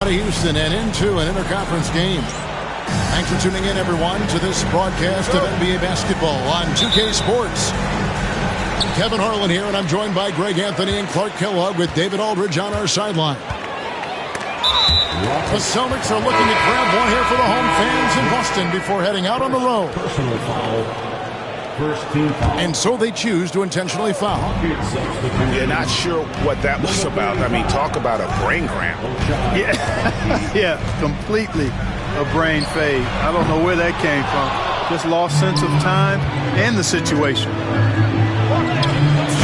Houston and into an interconference game. Thanks for tuning in, everyone, to this broadcast of NBA basketball on 2K Sports. Kevin Harlan here, and I'm joined by Greg Anthony and Clark Kellogg with David Aldridge on our sideline. The Celtics are looking to grab one here for the home fans in Boston before heading out on the road. Personal foul. First team foul. And so they choose to intentionally foul. Yeah, not sure what that was about. I mean, talk about a brain cramp. Yeah, completely a brain fade. I don't know where that came from. Just lost sense of time and the situation.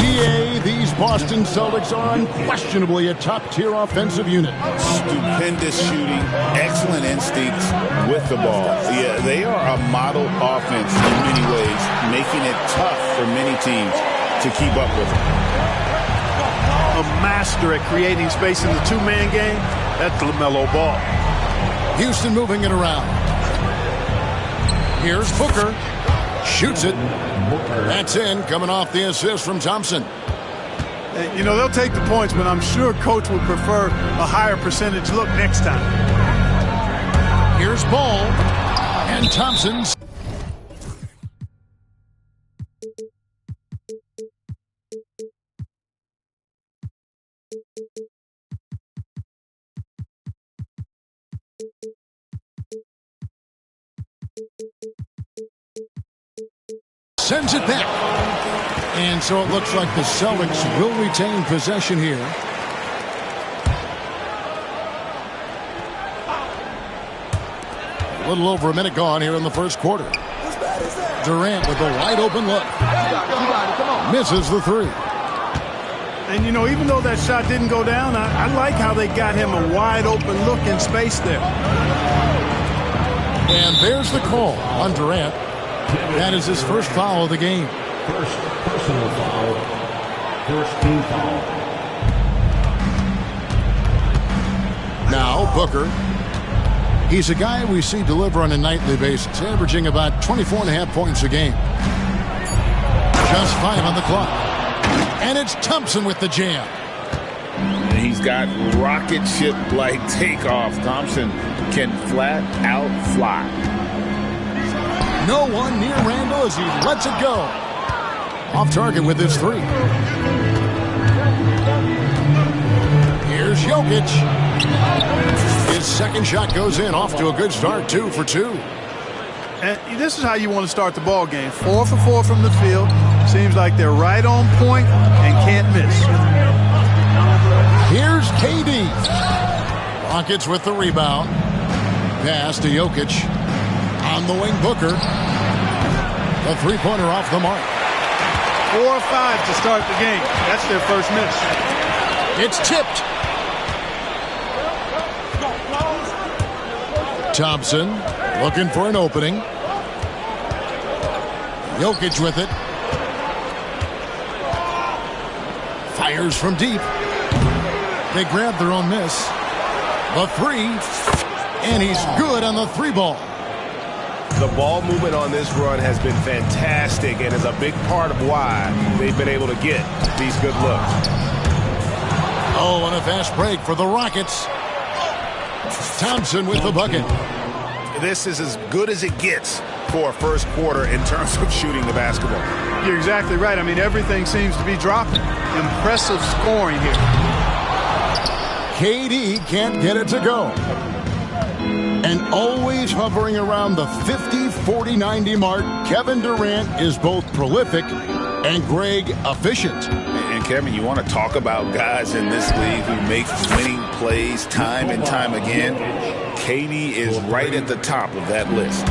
GA, these Boston Celtics are unquestionably a top-tier offensive unit. Stupendous shooting, excellent instincts with the ball. Yeah, they are a model offense in many ways, making it tough for many teams to keep up with them. A master at creating space in the two-man game. That's LaMelo Ball. Houston moving it around. Here's Booker. Shoots it. That's in, coming off the assist from Thompson. You know, they'll take the points, but I'm sure Coach would prefer a higher percentage look next time. Here's Ball. And Thompson's. Sends it back. And so it looks like the Celtics will retain possession here. A little over a minute gone here in the first quarter. Durant with a wide open look. Misses the three. And, you know, even though that shot didn't go down, I like how they got him a wide open look in space there. And there's the call on Durant. That is his first foul of the game. First personal foul. First team foul. Now Booker. He's a guy we see deliver on a nightly basis, averaging about 24.5 points a game. Just 5 on the clock. And it's Thompson with the jam. He's got rocket ship-like takeoff. Thompson can flat out fly. No one near Randall as he lets it go. Off target with his three. Here's Jokic. His second shot goes in, off to a good start, 2 for 2. And this is how you want to start the ball game. 4 for 4 from the field. Seems like they're right on point and can't miss. Here's KD. Rockets with the rebound. Pass to Jokic. On the wing, Booker. A three-pointer off the mark. 4 or 5 to start the game. That's their first miss. It's tipped. Thompson looking for an opening. Jokic with it. Fires from deep. They grab their own miss. The three. And he's good on the three ball. The ball movement on this run has been fantastic and is a big part of why they've been able to get these good looks. Oh, and a fast break for the Rockets. Thompson with the bucket. This is as good as it gets for a first quarter in terms of shooting the basketball. You're exactly right. I mean, everything seems to be dropping. Impressive scoring here. KD can't get it to go. And always hovering around the 50, 40, 90 mark, Kevin Durant is both prolific and Greg efficient. And Kevin, you want to talk about guys in this league who make winning plays time and time again? KD is right at the top of that list.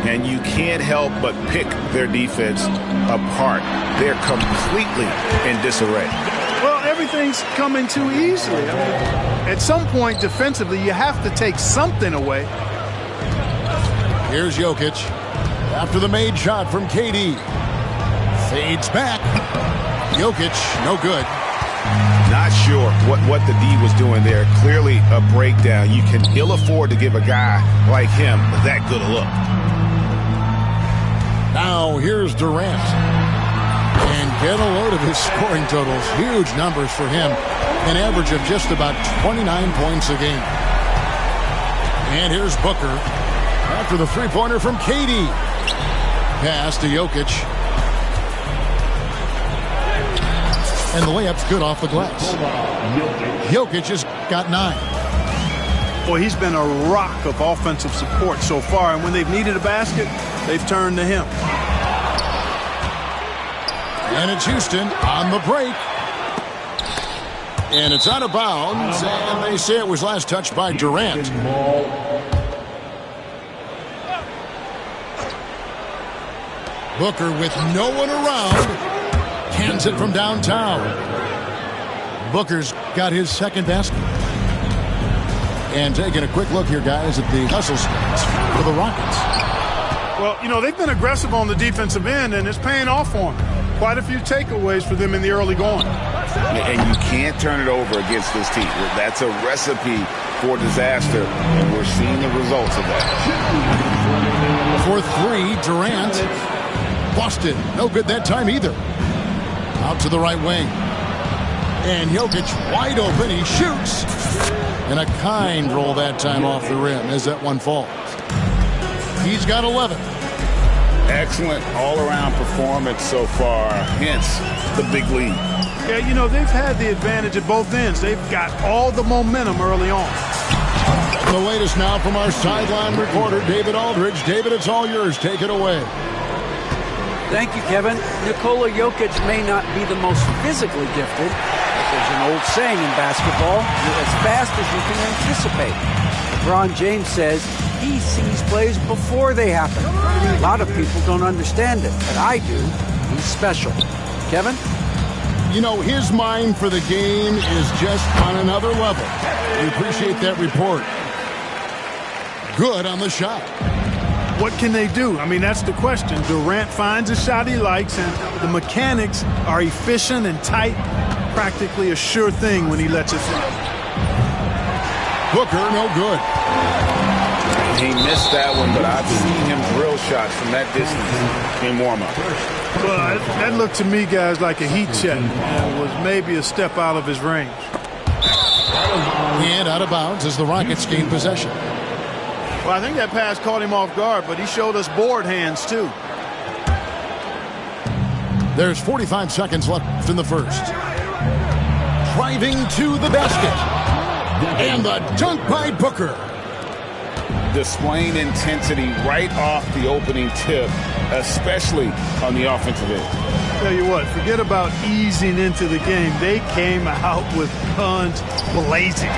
And you can't help but pick their defense apart. They're completely in disarray. Well, everything's coming too easily. I mean, at some point, defensively, you have to take something away. Here's Jokic. After the made shot from KD. Fades back. Jokic, no good. Not not sure what the D was doing there. Clearly a breakdown. You can ill afford to give a guy like him that good a look. Now here's Durant. And get a load of his scoring totals. Huge numbers for him. An average of just about 29 points a game. And here's Booker. After the three-pointer from KD. Pass to Jokic. And the layup's good off the glass. Jokic has got 9. Boy, he's been a rock of offensive support so far. And when they've needed a basket, they've turned to him. And it's Houston on the break. And it's out of bounds. And they say it was last touched by Durant. Booker with no one around. Cans it from downtown. Booker's got his second basket. And taking a quick look here, guys, at the hustle stats for the Rockets. Well, you know, they've been aggressive on the defensive end, and it's paying off for them. Quite a few takeaways for them in the early going. And you can't turn it over against this team. That's a recipe for disaster, and we're seeing the results of that. For 3, Durant. Busted. No good that time either. Out to the right wing. And Jokic wide open. He shoots. And a kind roll that time off the rim as that one falls. He's got 11. Excellent all-around performance so far, hence the big lead. Yeah, you know, they've had the advantage at both ends. They've got all the momentum early on. The latest now from our sideline reporter, David Aldridge. David, it's all yours. Take it away. Thank you, Kevin. Nikola Jokic may not be the most physically gifted, but there's an old saying in basketball, you're as fast as you can anticipate. LeBron James says he sees plays before they happen. A lot of people don't understand it, but I do. He's special. Kevin? You know, his mind for the game is just on another level. We appreciate that report. Good on the shot. What can they do? I mean, that's the question. Durant finds a shot he likes, and the mechanics are efficient and tight. Practically a sure thing when he lets it fly. Booker, no good. He missed that one, but I've seen him drill shots from that distance in warm-up. Well, that looked to me, guys, like a heat check. And was maybe a step out of his range. And out of bounds as the Rockets gain possession. Well, I think that pass caught him off guard, but he showed us board hands, too. There's 45 seconds left in the first. Driving to the basket. And the dunk by Booker. Displaying intensity right off the opening tip, especially on the offensive end. Tell you what, forget about easing into the game. They came out with guns blazing.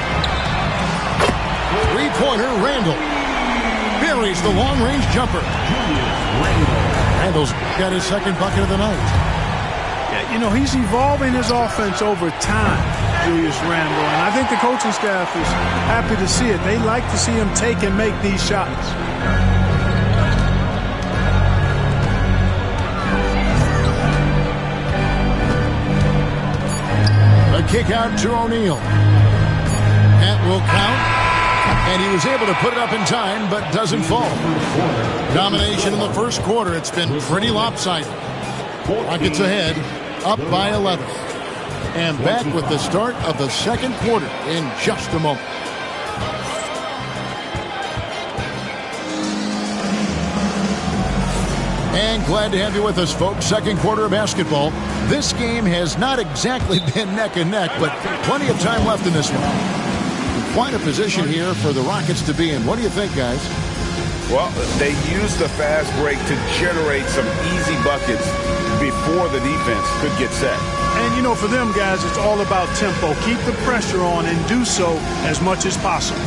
Three-pointer, Randall. Buries the long-range jumper. Randall's got his second bucket of the night. Yeah, you know, he's evolving his offense over time, Julius Randall, and I think the coaching staff is happy to see it. They like to see him take and make these shots. A kick out to O'Neal. That will count. And he was able to put it up in time, but doesn't fall. Domination in the first quarter. It's been pretty lopsided. Rockets ahead, up by 11. And back with the start of the second quarter in just a moment. And glad to have you with us, folks. Second quarter of basketball. This game has not exactly been neck and neck, but plenty of time left in this one. Quite a position here for the Rockets to be in. What do you think, guys? Well, they used the fast break to generate some easy buckets before the defense could get set. And, you know, for them, guys, it's all about tempo. Keep the pressure on and do so as much as possible.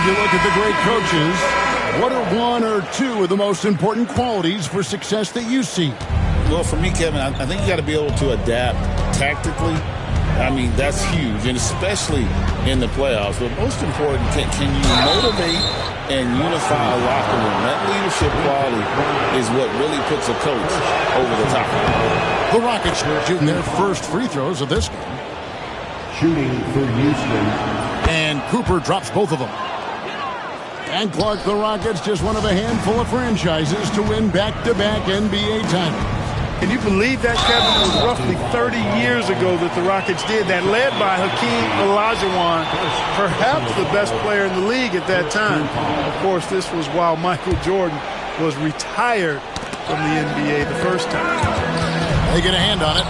You look at the great coaches. What are one or two of the most important qualities for success that you see? Well, for me, Kevin, I think you got to be able to adapt tactically. I mean, that's huge, and especially in the playoffs. But most important, can you motivate and unify a locker room? That leadership quality is what really puts a coach over the top. The Rockets shooting their first free throws of this game. Shooting for Houston. And Cooper drops both of them. And Clark, the Rockets, just one of a handful of franchises to win back-to-back NBA titles. Can you believe that, Kevin? It was roughly 30 years ago that the Rockets did that, led by Hakeem Olajuwon, perhaps the best player in the league at that time. Of course, this was while Michael Jordan was retired from the NBA the first time. They get a hand on it,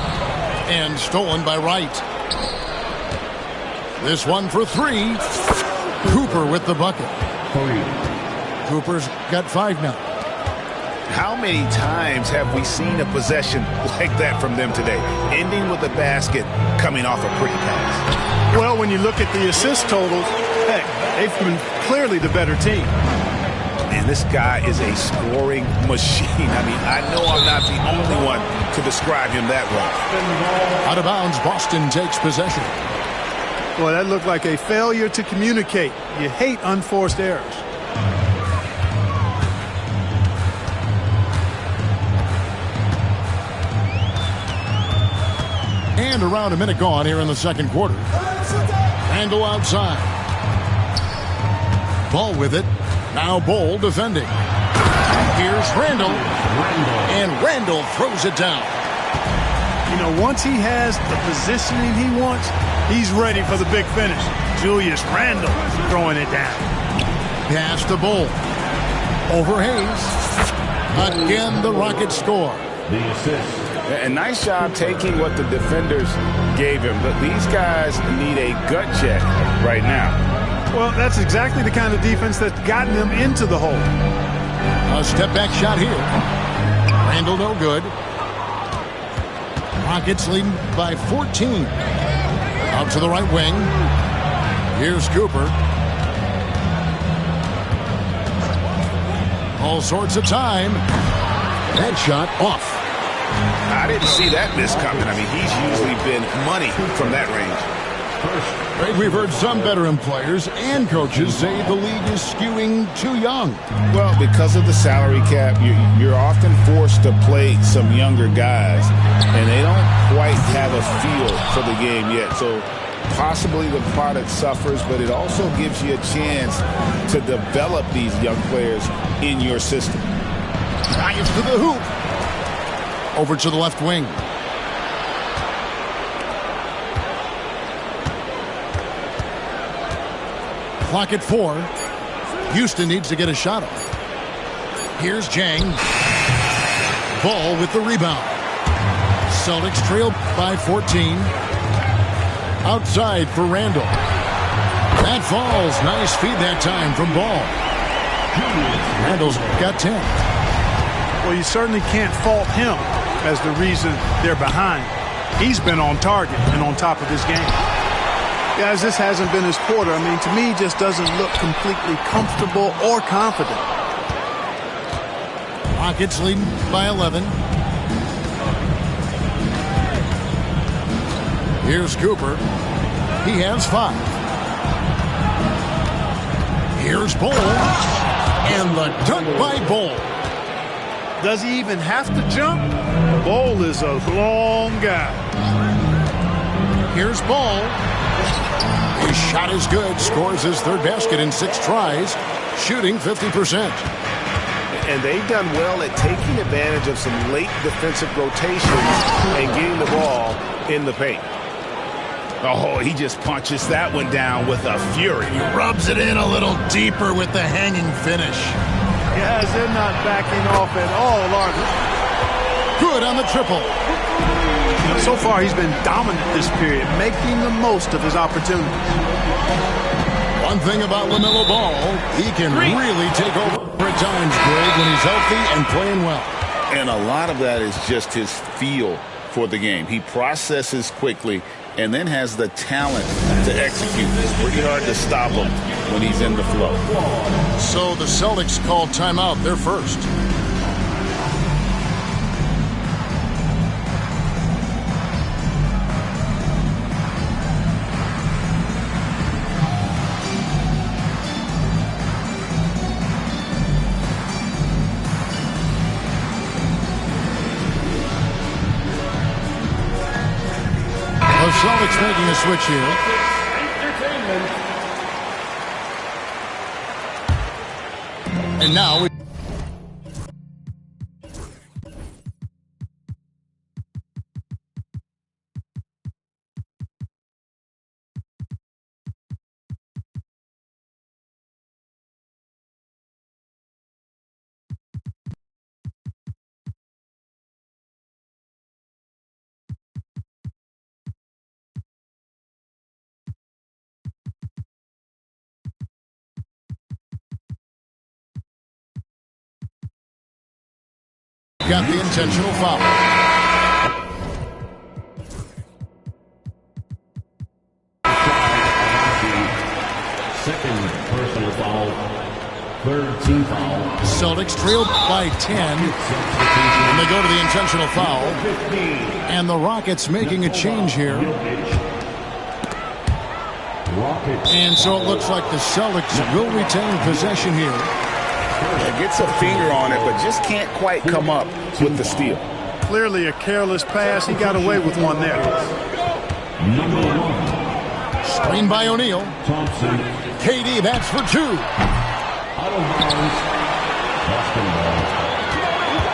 and stolen by Wright. This one for three. Cooper with the bucket. Cooper's got 5 now. How many times have we seen a possession like that from them today, ending with a basket coming off a pretty pass? Well, when you look at the assist totals, heck, they've been clearly the better team. Man, this guy is a scoring machine. I mean, I know I'm not the only one to describe him that way. Out of bounds, Boston takes possession. Well, that looked like a failure to communicate. You hate unforced errors. And around a minute gone here in the second quarter. Randall outside. Ball with it. Now Bol defending. Here's Randall. And Randall throws it down. You know, once he has the positioning he wants, he's ready for the big finish. Julius Randall throwing it down. Pass to Bol. Over Hayes. Again, the Rockets score. The assist. A nice job taking what the defenders gave him. But these guys need a gut check right now. Well, that's exactly the kind of defense that's gotten them into the hole. A step-back shot here. Randall no good. Rockets leading by 14. Out to the right wing. Here's Cooper. All sorts of time. That shot off. I didn't see that miss coming. I mean, he's usually been money from that range. Greg, we've heard some veteran players and coaches say the league is skewing too young. Well, because of the salary cap, you're often forced to play some younger guys, and they don't quite have a feel for the game yet. So possibly the product suffers, but it also gives you a chance to develop these young players in your system. Drives to the hoop. Over to the left wing. Clock at 4. Houston needs to get a shot off. Here's Jang. Ball with the rebound. Celtics trail by 14. Outside for Randall. That falls. Nice feed that time from Ball. Randall's got 10. Well, you certainly can't fault him as the reason they're behind. He's been on target and on top of his game. Guys, this hasn't been his quarter. I mean, to me, he just doesn't look completely comfortable or confident. Rockets leading by 11. Here's Cooper. He has 5. Here's Bol. And the dunk by Bol. Does he even have to jump? Bol is a long guy. Here's Bol. His shot is good. Scores his 3rd basket in 6 tries. Shooting 50%. And they've done well at taking advantage of some late defensive rotations and getting the ball in the paint. Oh, he just punches that one down with a fury. He rubs it in a little deeper with the hanging finish. Guys, they're not backing off at all, are they? Good on the triple. So far, he's been dominant this period, making the most of his opportunities. One thing about LaMelo Ball, he can really take over at times, Greg, when he's healthy and playing well. And a lot of that is just his feel for the game. He processes quickly and then has the talent to execute. It's pretty hard to stop him when he's in the flow. So the Celtics call timeout. They're first. Celtics making a switch here. And now we got the intentional foul. Second personal foul. Third team foul. Celtics trailed by 10. And they go to the intentional foul. And the Rockets making a change here. And so it looks like the Celtics will retain possession here. Gets a finger on it, but just can't quite come up with the steal. Clearly a careless pass. He got away with one there. Number 1. Screen by O'Neal. Thompson. KD, that's for 2. Out of bounds.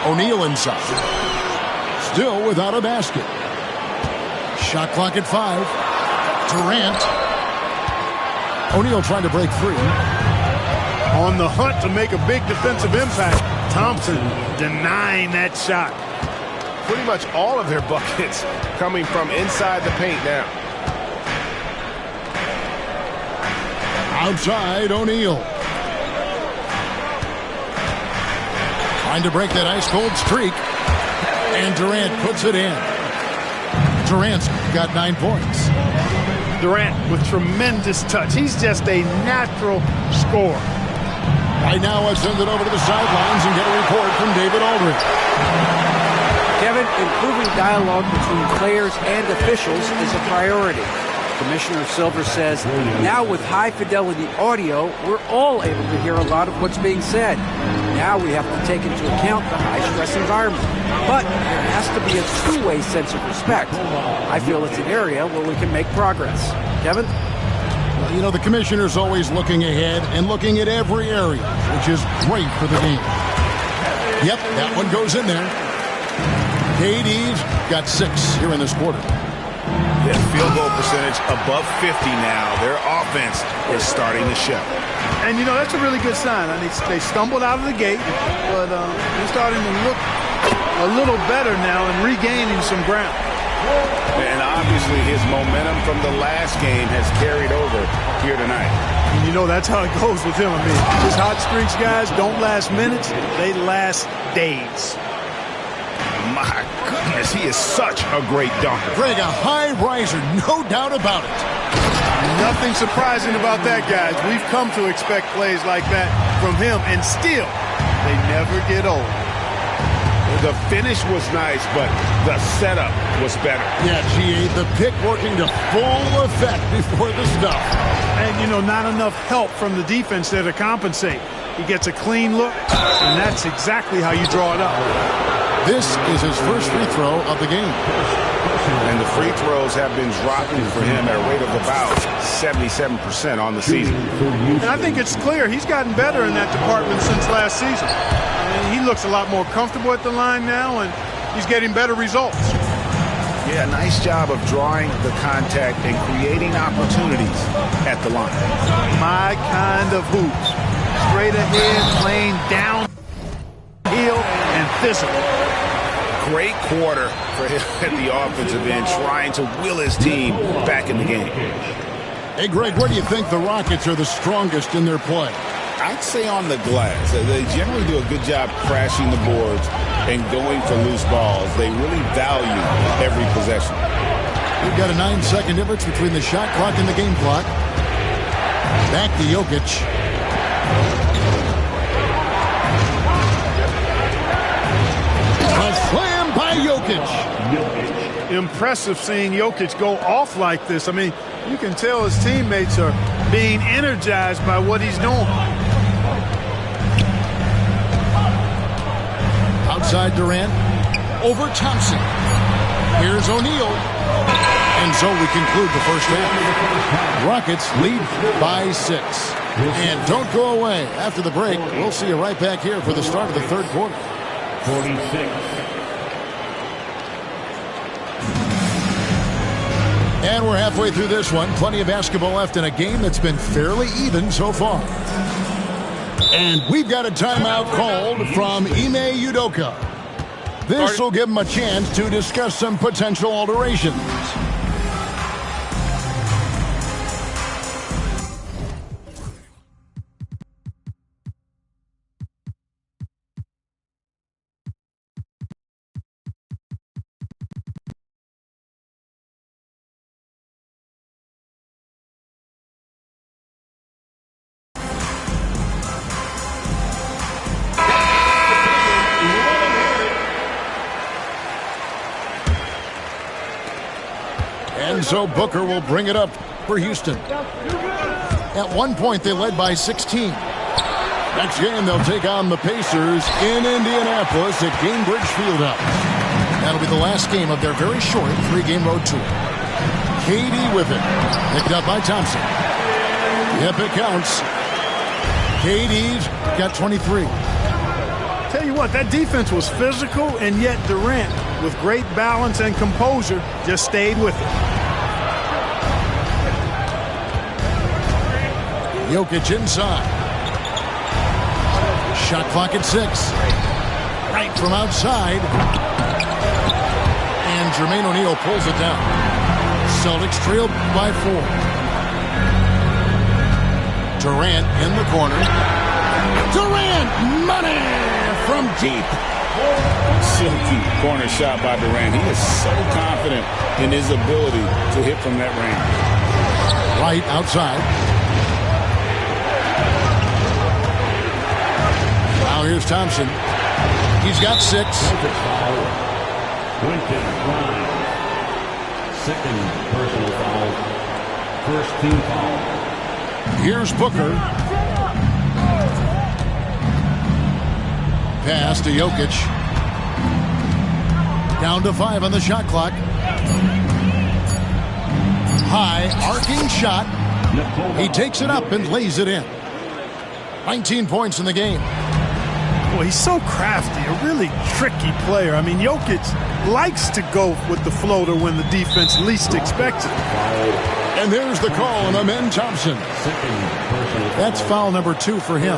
Basketball. O'Neal inside. Still without a basket. Shot clock at 5. Durant. O'Neal trying to break free. On the hunt to make a big defensive impact. Thompson denying that shot. Pretty much all of their buckets coming from inside the paint now. Outside, O'Neal. Trying to break that ice-cold streak. And Durant puts it in. Durant's got 9 points. Durant with tremendous touch. He's just a natural scorer. Right now, I send it over to the sidelines and get a report from David Aldridge. Kevin, improving dialogue between players and officials is a priority. Commissioner Silver says, now with high-fidelity audio, we're all able to hear a lot of what's being said. Now we have to take into account the high-stress environment. But there has to be a two-way sense of respect. I feel it's an area where we can make progress. Kevin? You know, the commissioner's always looking ahead and looking at every area, which is great for the game. Yep, that one goes in there. KD's got 6 here in this quarter. Yeah, field goal percentage above 50 now. Their offense is starting to show. And, you know, that's a really good sign. I mean, they stumbled out of the gate, but they're starting to look a little better now and regaining some ground. And obviously his momentum from the last game has carried over here tonight. And you know, that's how it goes with him. I mean, his hot streaks, guys, don't last minutes. They last days. My goodness, he is such a great dunker. Greg, a high riser, no doubt about it. Nothing surprising about that, guys. We've come to expect plays like that from him, and still, they never get old. The finish was nice, but the setup was better. Yeah, GA, the pick working to full effect before the stuff. And, you know, not enough help from the defense there to compensate. He gets a clean look, and that's exactly how you draw it up. This is his first free throw of the game. And the free throws have been dropping for him at a rate of about 77% on the season. And I think it's clear he's gotten better in that department since last season. I mean, he looks a lot more comfortable at the line now, and he's getting better results. Yeah, nice job of drawing the contact and creating opportunities at the line. My kind of hoops. Straight ahead, playing downhill and physical. Great quarter for him at the offensive end, trying to will his team back in the game. Hey, Greg, where do you think the Rockets are the strongest in their play? I'd say on the glass. They generally do a good job crashing the boards and going for loose balls. They really value every possession. We've got a 9-second difference between the shot clock and the game clock. Back to Jokic. A slam by Jokic. Impressive seeing Jokic go off like this. I mean, you can tell his teammates are being energized by what he's doing. Outside Durant. Over Thompson. Here's O'Neal. And so we conclude the first half. Rockets lead by 6. And don't go away. After the break, we'll see you right back here for the start of the third quarter. 46. And we're halfway through this one. Plenty of basketball left in a game that's been fairly even so far. And we've got a timeout called from Ime Udoka. This will give him a chance to discuss some potential alterations. And so Booker will bring it up for Houston. At one point, they led by 16. Next game, they'll take on the Pacers in Indianapolis at Gainbridge Fieldhouse. That'll be the last game of their very short 3-game road tour. KD with it. Picked up by Thompson. Yep, it counts. KD's got 23. Tell you what, that defense was physical, and yet Durant, with great balance and composure, just stayed with it. Jokic inside. Shot clock at 6. Right from outside. And Jermaine O'Neal pulls it down. Celtics trailed by 4. Durant in the corner. Durant, money from deep. Silky corner shot by Durant. He is so confident in his ability to hit from that range. Right outside. Now here's Thompson. He's got 6. Quentin Grimes. Second personal foul. First team foul. Here's Booker. Pass to Jokic. Down to 5 on the shot clock. High arcing shot. He takes it up and lays it in. 19 points in the game. Well, he's so crafty, a really tricky player. I mean, Jokic likes to go with the floater when the defense least expects it. And there's the call on Amen Thompson. That's foul number 2 for him.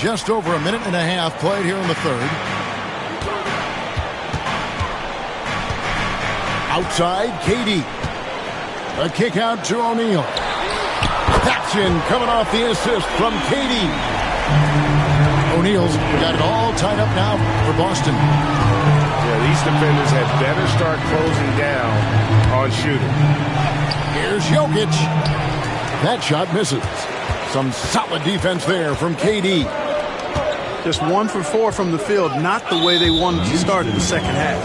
Just over a minute and a half played here in the third. Outside, KD. A kick out to O'Neal. That's in, coming off the assist from KD. O'Neal's got it all tied up now for Boston. Yeah, these defenders had better start closing down on shooting. Here's Jokic. That shot misses. Some solid defense there from KD. Just 1 for 4 from the field, not the way they wanted to start the second half.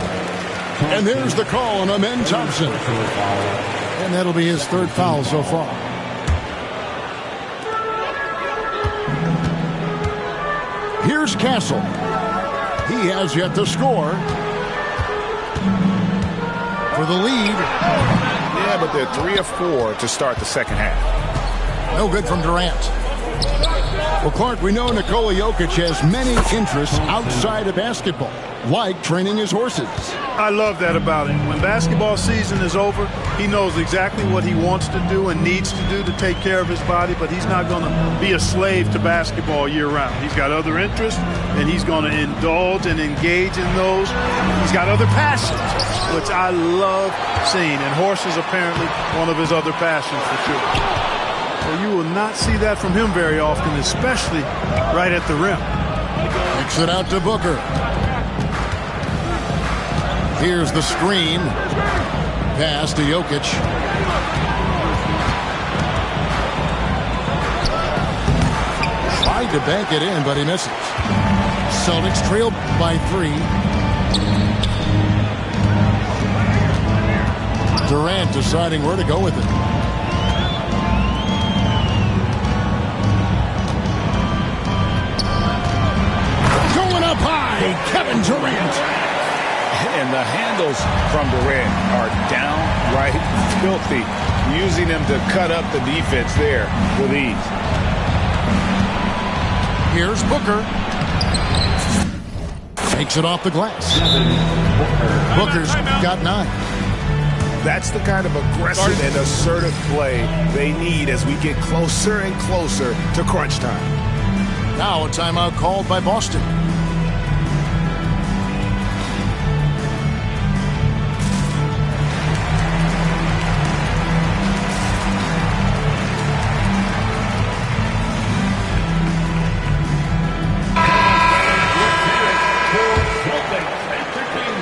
And there's the call on Amen Thompson. And that'll be his 3rd foul so far. Here's Castle. He has yet to score for the lead. Yeah, but they're 3 of 4 to start the second half. No good from Durant. Well, Clark, we know Nikola Jokic has many interests outside of basketball, like training his horses. I love that about him. When basketball season is over, he knows exactly what he wants to do and needs to do to take care of his body, but he's not going to be a slave to basketball year-round. He's got other interests, and he's going to indulge and engage in those. He's got other passions, which I love seeing, and horses apparently one of his other passions for sure. Well, you will not see that from him very often, especially right at the rim. Kicks it out to Booker. Here's the screen. Pass to Jokic. Tried to bank it in, but he misses. Celtics trailed by 3. Durant deciding where to go with it. Going up high, Kevin Durant. And the handles from Durant are downright filthy, using them to cut up the defense there with ease. Here's Booker. Takes it off the glass. Booker's got 9. That's the kind of aggressive and assertive play they need as we get closer and closer to crunch time. Now a timeout called by Boston.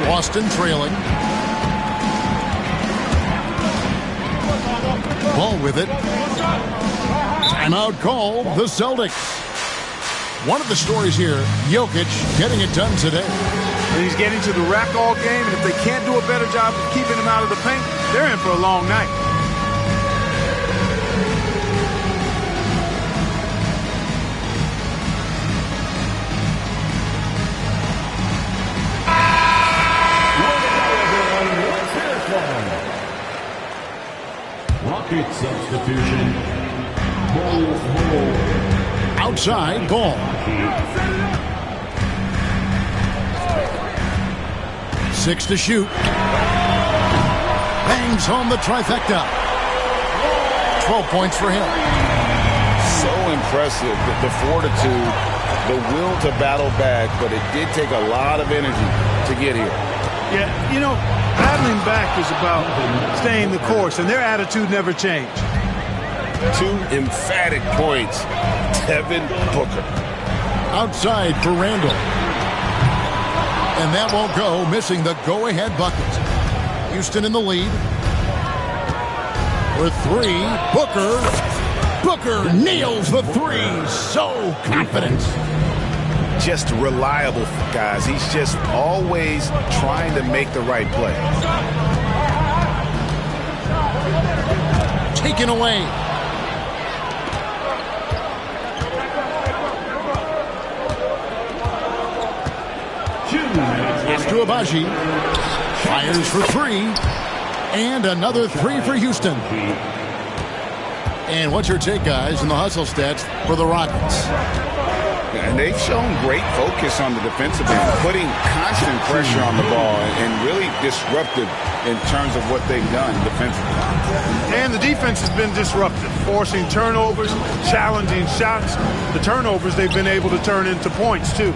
Boston trailing. Ball with it. Timeout call, the Celtics. One of the stories here, Jokic getting it done today. And he's getting to the rack all game, and if they can't do a better job of keeping him out of the paint, they're in for a long night. Rocket substitution. Outside ball. 6 to shoot. Bangs home the trifecta. 12 points for him. So impressive, the fortitude, the will to battle back, but it did take a lot of energy to get here. Yeah, you know, battling back is about staying the course, and their attitude never changed. 2 emphatic points. Devin Booker. Outside for Randall. And that won't go, missing the go-ahead bucket. Houston in the lead. With 3, Booker. Booker nails the 3. So confident. Just reliable, guys. He's just always trying to make the right play. Taken away. It's to Abaji. Fires for 3. And another 3 for Houston. And what's your take, guys, in the hustle stats for the Rockets? And they've shown great focus on the defensive end, putting constant pressure on the ball and really disruptive in terms of what they've done defensively. And the defense has been disruptive, forcing turnovers, challenging shots. The turnovers they've been able to turn into points, too.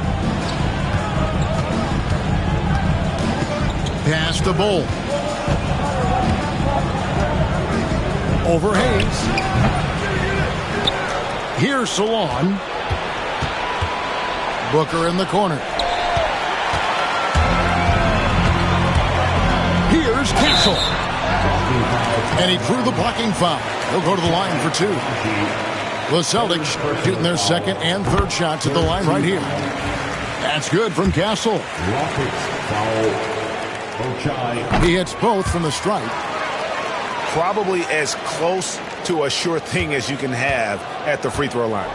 Pass to Bull. Over Hayes. Here's Salon. Booker in the corner. Here's Castle. And he drew the blocking foul. He'll go to the line for 2. The Celtics shooting their second and third shots at the line right here. That's good from Castle. He hits both from the stripe. Probably as close to a sure thing as you can have at the free throw line.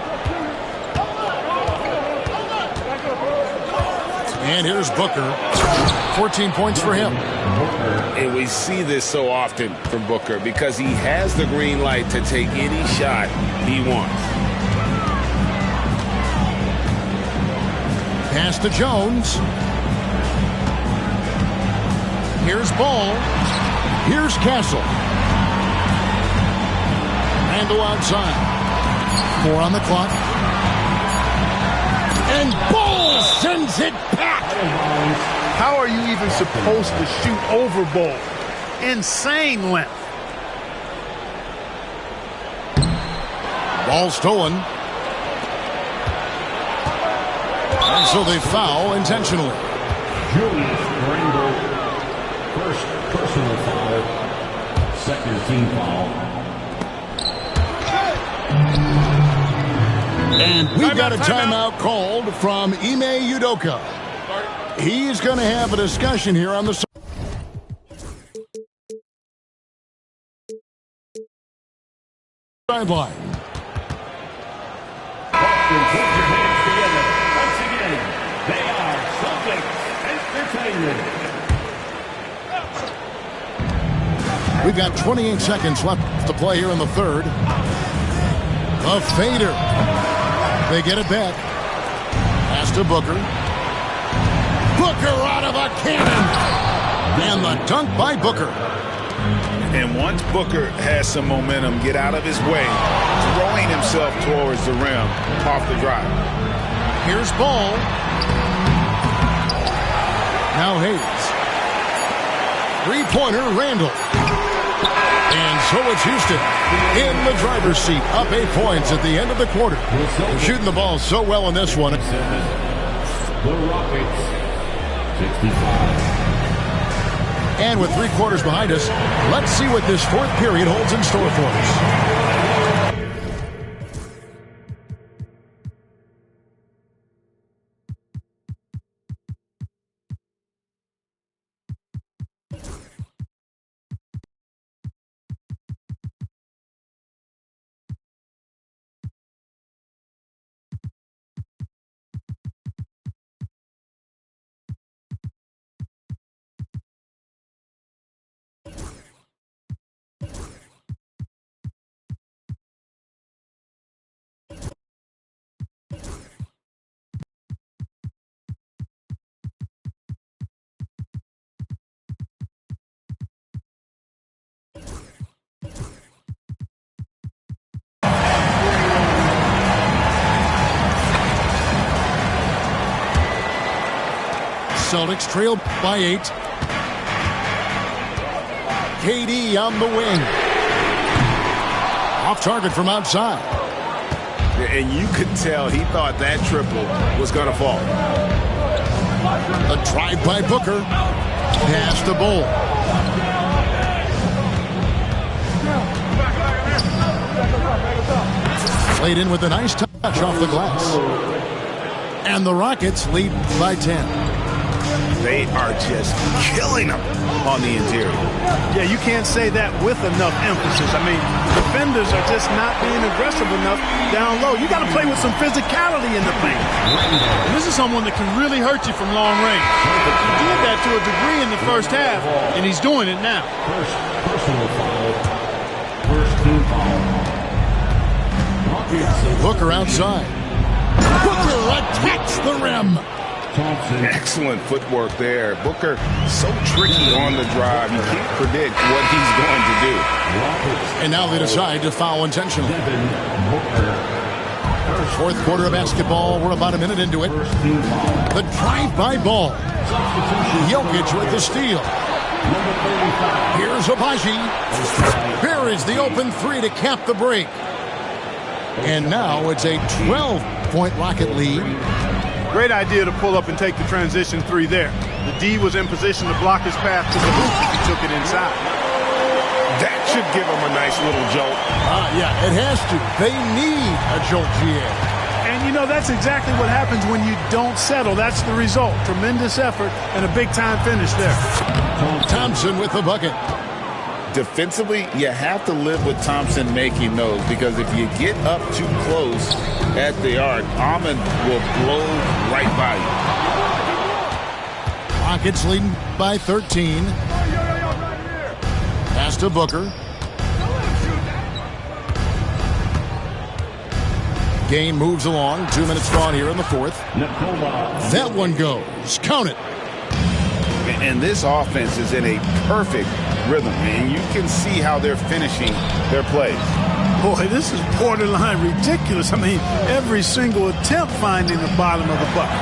And here's Booker. 14 points for him. And we see this so often from Booker because he has the green light to take any shot he wants. Pass to Jones. Here's Ball. Here's Castle. Randall outside. 4 on the clock. And Ball sends it back. How are you even supposed to shoot over Ball? Insane length. Ball stolen. And so they foul intentionally. Julius Randle, first personal foul, second team foul. And we've got a timeout called from Ime Udoka. He's going to have a discussion here on the sideline. Put your hands together. Once again, they are Celtics Entertainment. We've got 28 seconds left to play here in the third. A fader. They get it back. Pass to Booker. Booker out of a cannon. And the dunk by Booker. And once Booker has some momentum, get out of his way, throwing himself towards the rim off the drive. Here's Ball. Now Hayes. Three-pointer, Randall. And so it's Houston in the driver's seat, up 8 points at the end of the quarter. They're shooting the ball so well in this one. The Rockets, 65. And with 3 quarters behind us, let's see what this fourth period holds in store for us. Celtics trail by 8. KD on the wing. Off target from outside. And you could tell he thought that triple was going to fall. A drive by Booker. Pass to Bull. Played in with a nice touch off the glass. And the Rockets lead by 10. They are just killing them on the interior. Yeah, you can't say that with enough emphasis. I mean, defenders are just not being aggressive enough down low. You got to play with some physicality in the paint. And this is someone that can really hurt you from long range. But he did that to a degree in the first half, and he's doing it now. Personal foul. First team foul. Booker outside. Booker attacks the rim. Thompson. Excellent footwork there. Booker so tricky on the drive. You can't predict what he's going to do. And now they decide to foul intentionally. Fourth quarter of basketball. We're about a minute into it. The drive-by Ball. Jokic with the steal. Here's Abaji. Here is the open three to cap the break. And now it's a 12-point Rocket lead. Great idea to pull up and take the transition three there. The D was in position to block his path to the hoop if he took it inside. That should give him a nice little jolt. Yeah, it has to. They need a jolt, GA. And, you know, that's exactly what happens when you don't settle. That's the result. Tremendous effort and a big-time finish there. Thompson with the bucket. Defensively, you have to live with Thompson making those, because if you get up too close at the arc, Ahmed will blow right by you. Rockets leading by 13. Pass to Booker. Game moves along. 2 minutes gone here in the fourth. That one goes. Count it. And this offense is in a perfect rhythm, and you can see how they're finishing their plays. Boy, this is borderline ridiculous. I mean, every single attempt finding the bottom of the bucket.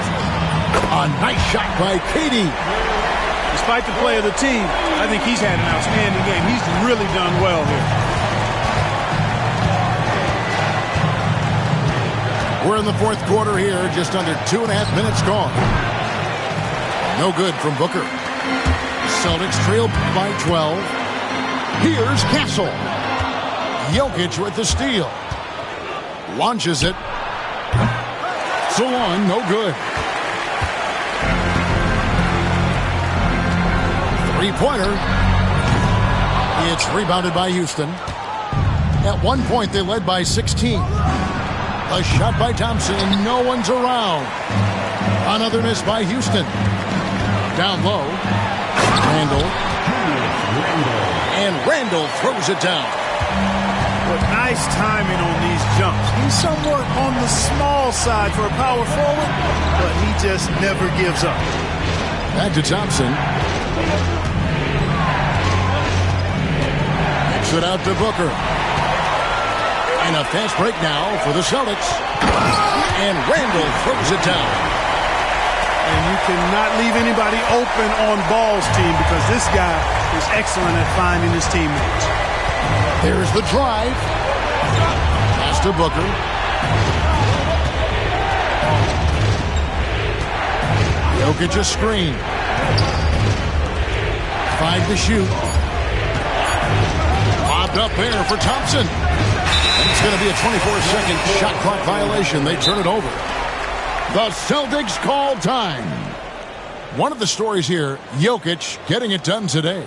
A nice shot by KD. Despite the play of the team, I think he's had an outstanding game. He's really done well here. We're in the fourth quarter here, just under 2.5 minutes gone. No good from Booker. Celtics trail by 12. Here's Castle. Jokic with the steal. Launches it. So on, no good. Three-pointer. It's rebounded by Houston. At one point, they led by 16. A shot by Thompson, and no one's around. Another miss by Houston. Down low. Randall. And Randall throws it down. But nice timing on these jumps. He's somewhat on the small side for a power forward, but he just never gives up. Back to Thompson. Kicks it out to Booker. And a fast break now for the Celtics. And Randall throws it down. And you cannot leave anybody open on balls, team, because this guy is excellent at finding his teammates. There's the drive. Pass to Booker. Jokic a screen. 5 to shoot. Lobbed up there for Thompson. And it's going to be a 24-second shot clock violation. They turn it over. The Celtics call time. One of the stories here, Jokic getting it done today.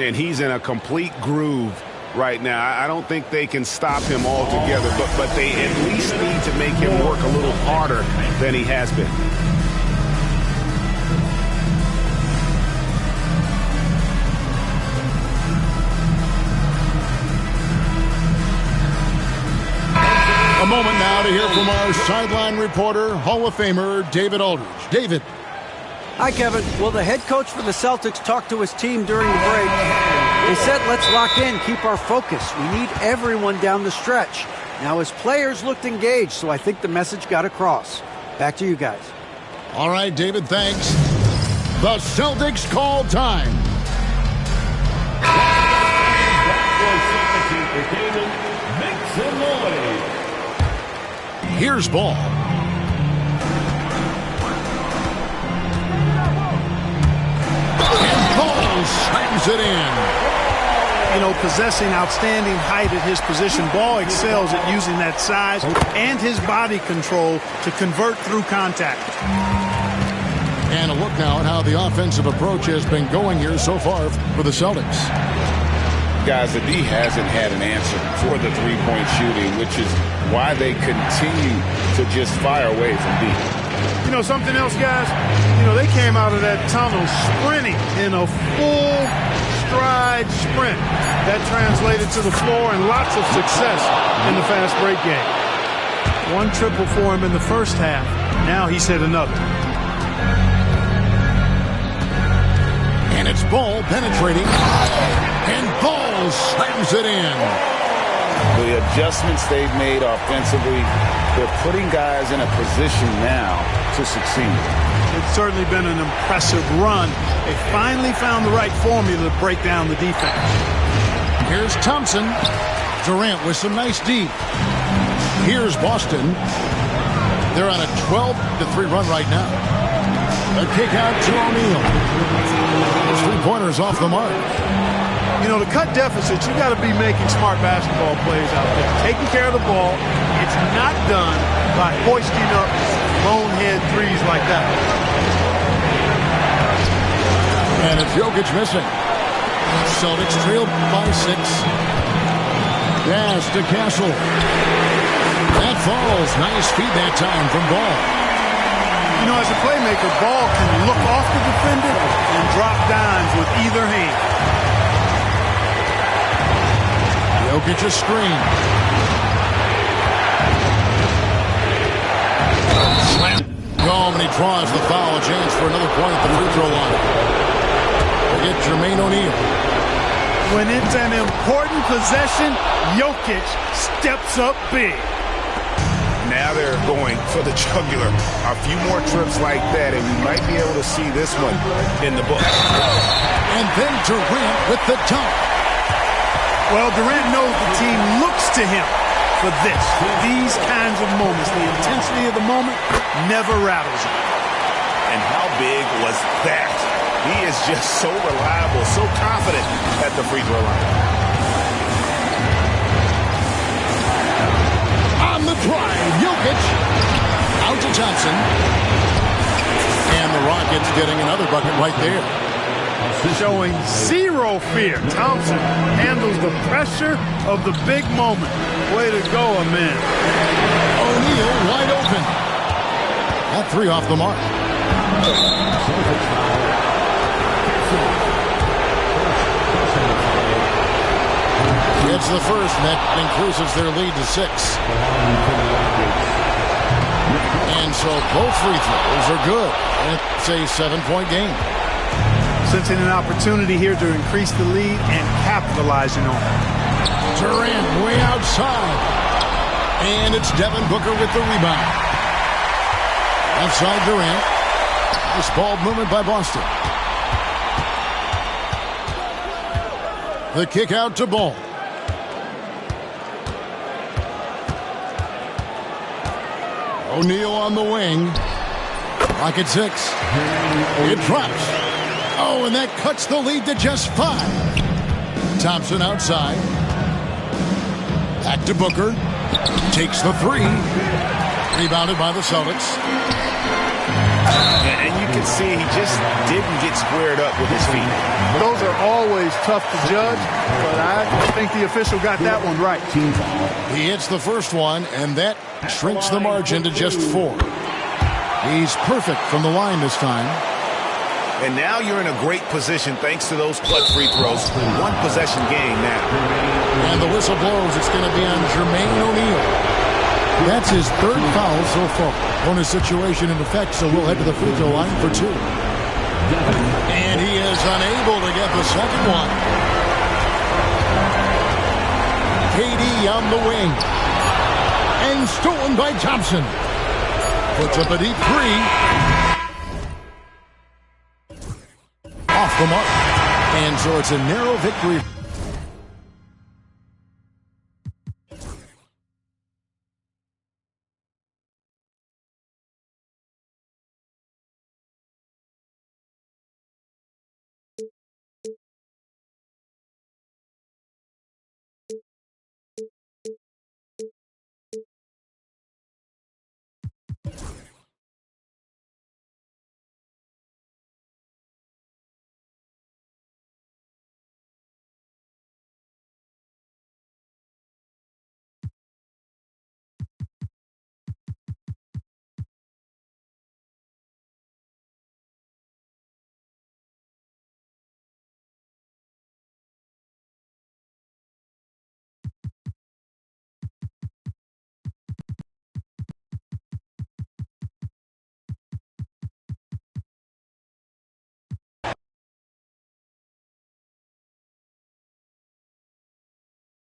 And he's in a complete groove right now. I don't think they can stop him altogether, but they at least need to make him work a little harder than he has been. A moment now to hear from our sideline reporter, Hall of Famer David Aldridge. David. Hi, Kevin. Well, the head coach for the Celtics talked to his team during the break. They said, let's lock in, keep our focus. We need everyone down the stretch. Now, his players looked engaged, so I think the message got across. Back to you guys. All right, David, thanks. The Celtics call time. Make some noise. Here's ball. And Ball slams it in. You know, possessing outstanding height at his position, Ball excels at using that size and his body control to convert through contact. And a look now at how the offensive approach has been going here so far for the Celtics. Guys, the D hasn't had an answer for the three-point shooting, which is why they continue to just fire away from deep. You know something else, guys? You know, they came out of that tunnel sprinting in a full stride sprint. That translated to the floor and lots of success in the fast break game. One triple for him in the first half. Now he's hit another. And it's Ball penetrating. And Ball slams it in. The adjustments they've made offensively, they're putting guys in a position now to succeed. It's certainly been an impressive run. They finally found the right formula to break down the defense. Here's Thompson. Durant with some nice D. Here's Boston. They're on a 12-3 run right now. A kick out to O'Neal. Those three-pointers off the mark. You know, to cut deficits, you got to be making smart basketball plays out there. Taking care of the ball. It's not done by hoisting up bonehead threes like that. And it's Jokic missing. Celtics trail by 6. Pass to Castle. That falls. Nice feed that time from Ball. You know, as a playmaker, Ball can look off the defender and drop dimes with either hand. Jokic a screen. Slam. Home and he draws the foul. A chance for another point at the free throw line. They get Jermaine O'Neal. When it's an important possession, Jokic steps up big. Now they're going for the jugular. A few more trips like that, and we might be able to see this one in the book. And then Durant with the dunk. Well, Durant knows the team looks to him for this. These kinds of moments, the intensity of the moment never rattles him. And how big was that? He is just so reliable, so confident at the free throw line. On the drive, Jokic. Out to Johnson. And the Rockets getting another bucket right there. Showing zero fear. Thompson handles the pressure of the big moment. Way to go, man. O'Neal wide open. That three off the mark. Gets the first, and that increases their lead to 6. And so both free throws are good. It's a 7-point game. Sensing an opportunity here to increase the lead and capitalizing on it. Durant way outside. And it's Devin Booker with the rebound. Outside Durant. Nice ball movement by Boston. The kick out to Ball. O'Neal on the wing. Clock at 6. It drops. Oh, and that cuts the lead to just 5. Thompson outside. Back to Booker. Takes the 3. Rebounded by the Celtics. And you can see he just didn't get squared up with his feet. Those are always tough to judge, but I think the official got that one right. He hits the first one, and that shrinks the margin to just 4. He's perfect from the line this time. And now you're in a great position thanks to those clutch free throws. 1 possession game now. And the whistle blows. It's going to be on Jermaine O'Neal. That's his 3rd foul so far. Bonus situation in effect, so we'll head to the free throw line for 2. And he is unable to get the second one. KD on the wing. And stolen by Thompson. Puts up a deep 3. Off the mark. And so it's a narrow victory.